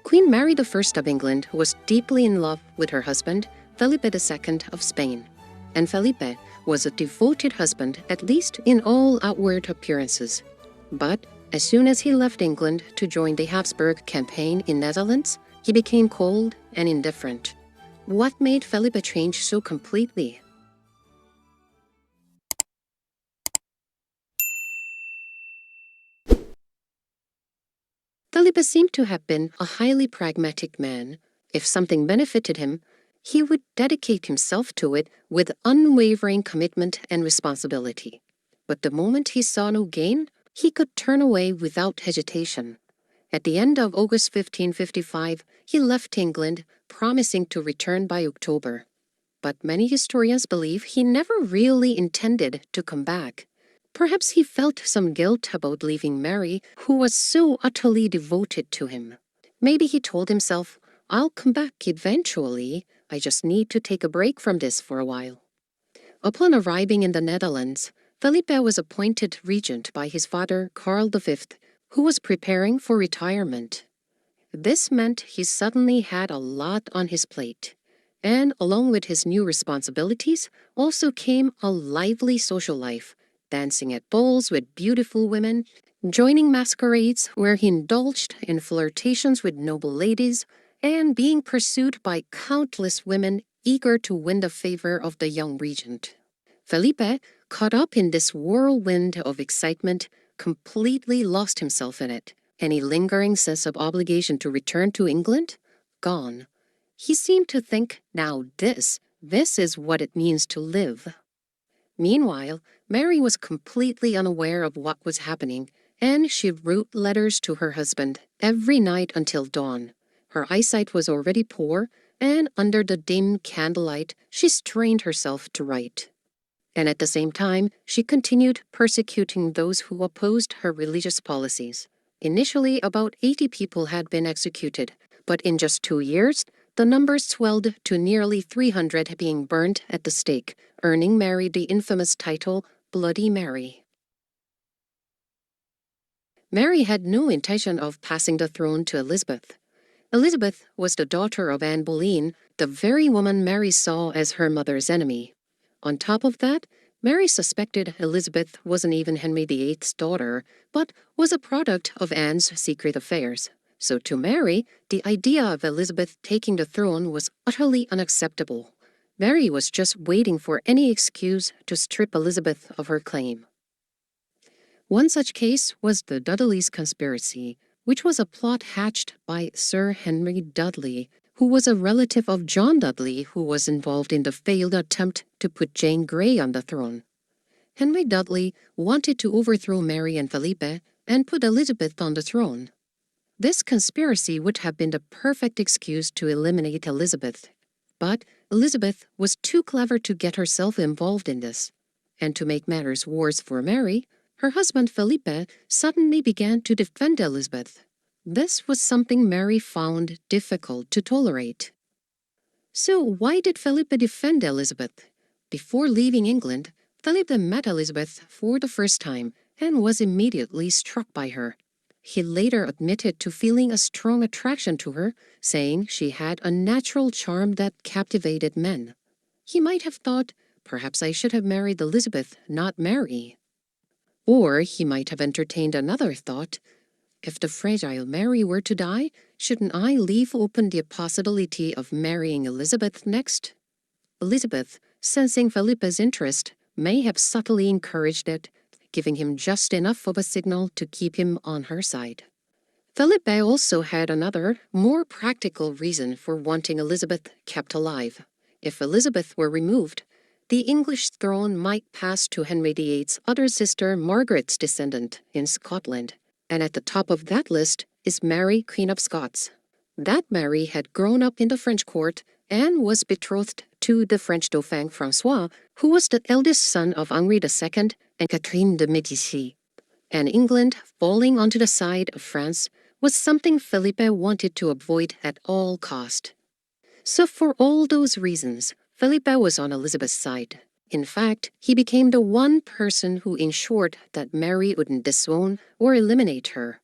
Queen Mary I of England was deeply in love with her husband, Felipe II of Spain, and Felipe was a devoted husband, at least in all outward appearances. But as soon as he left England to join the Habsburg campaign in Netherlands, he became cold and indifferent. What made Felipe change so completely? Felipe seemed to have been a highly pragmatic man. If something benefited him, he would dedicate himself to it with unwavering commitment and responsibility. But the moment he saw no gain, he could turn away without hesitation. At the end of August 1555, he left England, promising to return by October. But many historians believe he never really intended to come back. Perhaps he felt some guilt about leaving Mary, who was so utterly devoted to him. Maybe he told himself, "I'll come back eventually. I just need to take a break from this for a while." Upon arriving in the Netherlands, Felipe was appointed regent by his father, Karl V, who was preparing for retirement. This meant he suddenly had a lot on his plate. And along with his new responsibilities also came a lively social life, dancing at balls with beautiful women, joining masquerades where he indulged in flirtations with noble ladies, and being pursued by countless women eager to win the favor of the young regent. Felipe, caught up in this whirlwind of excitement, completely lost himself in it. Any lingering sense of obligation to return to England? Gone. He seemed to think, now this is what it means to live. Meanwhile, Mary was completely unaware of what was happening, and she wrote letters to her husband every night until dawn. Her eyesight was already poor, and under the dim candlelight, she strained herself to write. And at the same time, she continued persecuting those who opposed her religious policies. Initially, about 80 people had been executed, but in just 2 years, the numbers swelled to nearly 300 being burned at the stake, earning Mary the infamous title Bloody Mary. Mary had no intention of passing the throne to Elizabeth. Elizabeth was the daughter of Anne Boleyn, the very woman Mary saw as her mother's enemy. On top of that, Mary suspected Elizabeth wasn't even Henry VIII's daughter, but was a product of Anne's secret affairs. So to Mary, the idea of Elizabeth taking the throne was utterly unacceptable. Mary was just waiting for any excuse to strip Elizabeth of her claim. One such case was the Dudley's conspiracy, which was a plot hatched by Sir Henry Dudley, who was a relative of John Dudley, who was involved in the failed attempt to put Jane Grey on the throne. Henry Dudley wanted to overthrow Mary and Felipe and put Elizabeth on the throne. This conspiracy would have been the perfect excuse to eliminate Elizabeth. But Elizabeth was too clever to get herself involved in this. And to make matters worse for Mary, her husband Felipe suddenly began to defend Elizabeth. This was something Mary found difficult to tolerate. So why did Felipe defend Elizabeth? Before leaving England, Felipe met Elizabeth for the first time and was immediately struck by her. He later admitted to feeling a strong attraction to her, saying she had a natural charm that captivated men. He might have thought, perhaps I should have married Elizabeth, not Mary. Or he might have entertained another thought. If the fragile Mary were to die, shouldn't I leave open the possibility of marrying Elizabeth next? Elizabeth, sensing Felipe's interest, may have subtly encouraged it, giving him just enough of a signal to keep him on her side. Felipe also had another, more practical reason for wanting Elizabeth kept alive. If Elizabeth were removed, the English throne might pass to Henry VIII's other sister Margaret's descendant in Scotland, and at the top of that list is Mary, Queen of Scots. That Mary had grown up in the French court and was betrothed to the French Dauphin François, who was the eldest son of Henri II and Catherine de Médicis. And England falling onto the side of France was something Felipe wanted to avoid at all cost. So for all those reasons, Felipe was on Elizabeth's side. In fact, he became the one person who ensured that Mary wouldn't disown or eliminate her.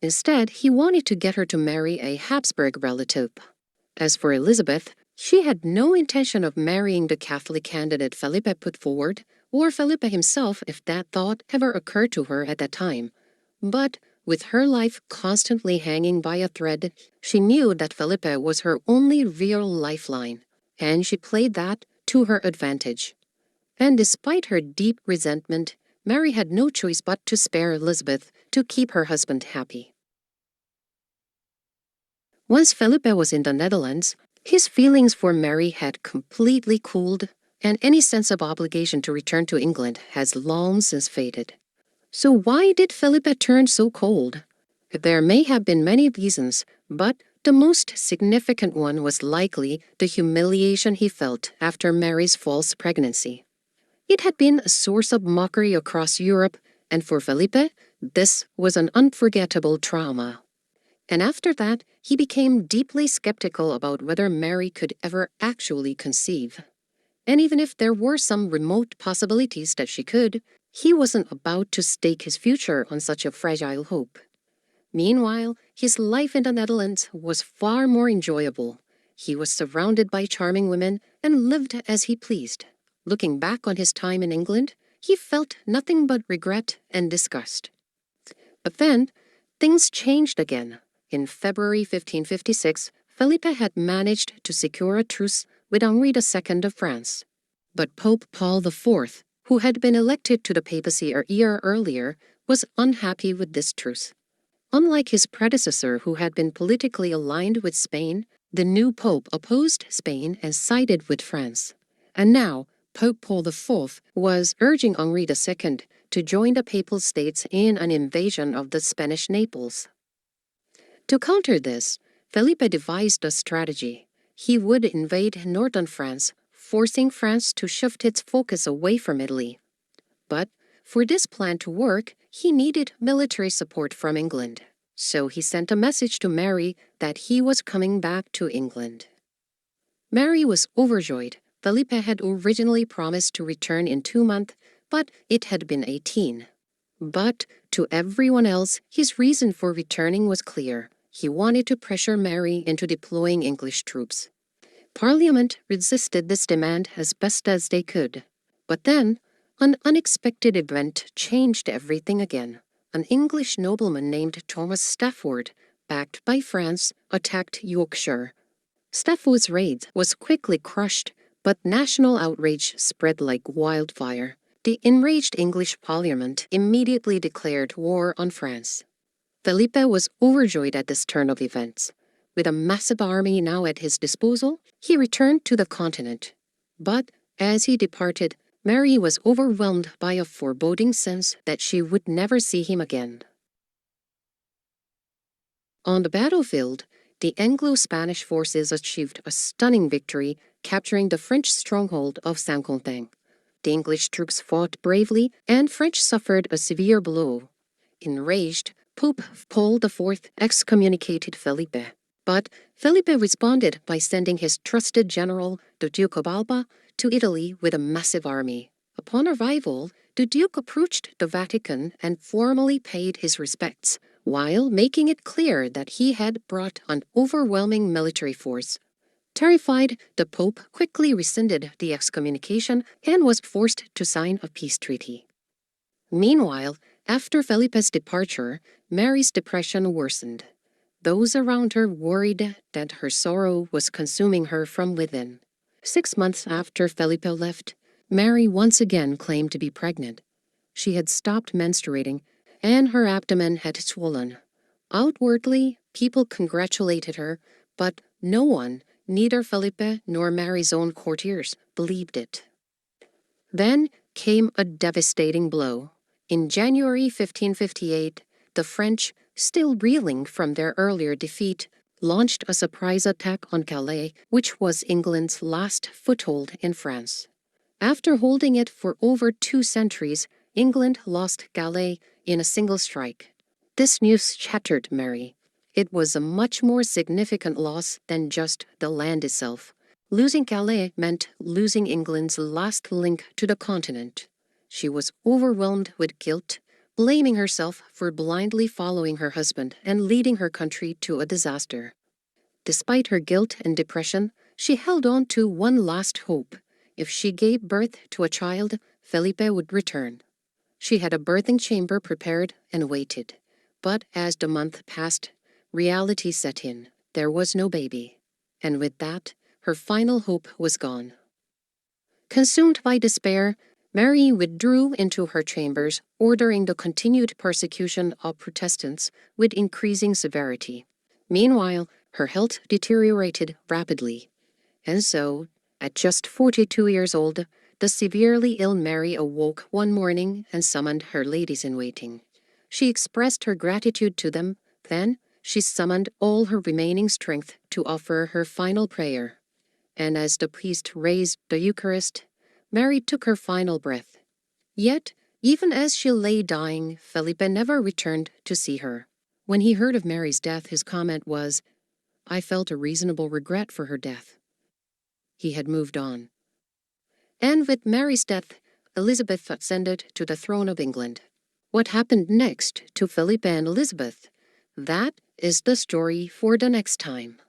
Instead, he wanted to get her to marry a Habsburg relative. As for Elizabeth, she had no intention of marrying the Catholic candidate Felipe put forward, or Felipe himself if that thought ever occurred to her at that time. But with her life constantly hanging by a thread, she knew that Felipe was her only real lifeline, and she played that to her advantage. And despite her deep resentment, Mary had no choice but to spare Elizabeth to keep her husband happy. Once Felipe was in the Netherlands, his feelings for Mary had completely cooled, and any sense of obligation to return to England has long since faded. So why did Felipe turn so cold? There may have been many reasons, but the most significant one was likely the humiliation he felt after Mary's false pregnancy. It had been a source of mockery across Europe, and for Felipe, this was an unforgettable trauma. And after that, he became deeply skeptical about whether Mary could ever actually conceive. And even if there were some remote possibilities that she could, he wasn't about to stake his future on such a fragile hope. Meanwhile, his life in the Netherlands was far more enjoyable. He was surrounded by charming women and lived as he pleased. Looking back on his time in England, he felt nothing but regret and disgust. But then, things changed again. In February 1556, Felipe had managed to secure a truce with Henri II of France. But Pope Paul IV, who had been elected to the papacy a year earlier, was unhappy with this truce. Unlike his predecessor, who had been politically aligned with Spain, the new pope opposed Spain and sided with France. And now, Pope Paul IV was urging Henri II to join the Papal States in an invasion of the Spanish Naples. To counter this, Felipe devised a strategy. He would invade northern France, forcing France to shift its focus away from Italy. But for this plan to work, he needed military support from England. So he sent a message to Mary that he was coming back to England. Mary was overjoyed. Felipe had originally promised to return in 2 months, but it had been 18. But to everyone else, his reason for returning was clear. He wanted to pressure Mary into deploying English troops. Parliament resisted this demand as best as they could. But then, an unexpected event changed everything again. An English nobleman named Thomas Stafford, backed by France, attacked Yorkshire. Stafford's raid was quickly crushed, but national outrage spread like wildfire. The enraged English Parliament immediately declared war on France. Felipe was overjoyed at this turn of events. With a massive army now at his disposal, he returned to the continent. But as he departed, Mary was overwhelmed by a foreboding sense that she would never see him again. On the battlefield, the Anglo-Spanish forces achieved a stunning victory, capturing the French stronghold of Saint-Quentin. The English troops fought bravely, and French suffered a severe blow. Enraged, Pope Paul IV excommunicated Felipe. But Felipe responded by sending his trusted general, the Duke of Alba, to Italy with a massive army. Upon arrival, the Duke approached the Vatican and formally paid his respects, while making it clear that he had brought an overwhelming military force. Terrified, the Pope quickly rescinded the excommunication and was forced to sign a peace treaty. Meanwhile, after Felipe's departure, Mary's depression worsened. Those around her worried that her sorrow was consuming her from within. 6 months after Felipe left, Mary once again claimed to be pregnant. She had stopped menstruating, and her abdomen had swollen. Outwardly, people congratulated her, but no one, neither Felipe nor Mary's own courtiers, believed it. Then came a devastating blow. In January 1558, the French, still reeling from their earlier defeat, launched a surprise attack on Calais, which was England's last foothold in France. After holding it for over 2 centuries, England lost Calais in a single strike. This news shattered Mary. It was a much more significant loss than just the land itself. Losing Calais meant losing England's last link to the continent. She was overwhelmed with guilt, blaming herself for blindly following her husband and leading her country to a disaster. Despite her guilt and depression, she held on to one last hope. If she gave birth to a child, Felipe would return. She had a birthing chamber prepared and waited. But as the month passed, reality set in. There was no baby. And with that, her final hope was gone. Consumed by despair, Mary withdrew into her chambers, ordering the continued persecution of Protestants with increasing severity. Meanwhile, her health deteriorated rapidly. And so, at just 42 years old, the severely ill Mary awoke one morning and summoned her ladies-in-waiting. She expressed her gratitude to them, then she summoned all her remaining strength to offer her final prayer. And as the priest raised the Eucharist, Mary took her final breath. Yet, even as she lay dying, Felipe never returned to see her. When he heard of Mary's death, his comment was, "I felt a reasonable regret for her death." He had moved on. And with Mary's death, Elizabeth ascended to the throne of England. What happened next to Felipe and Elizabeth? That is the story for the next time.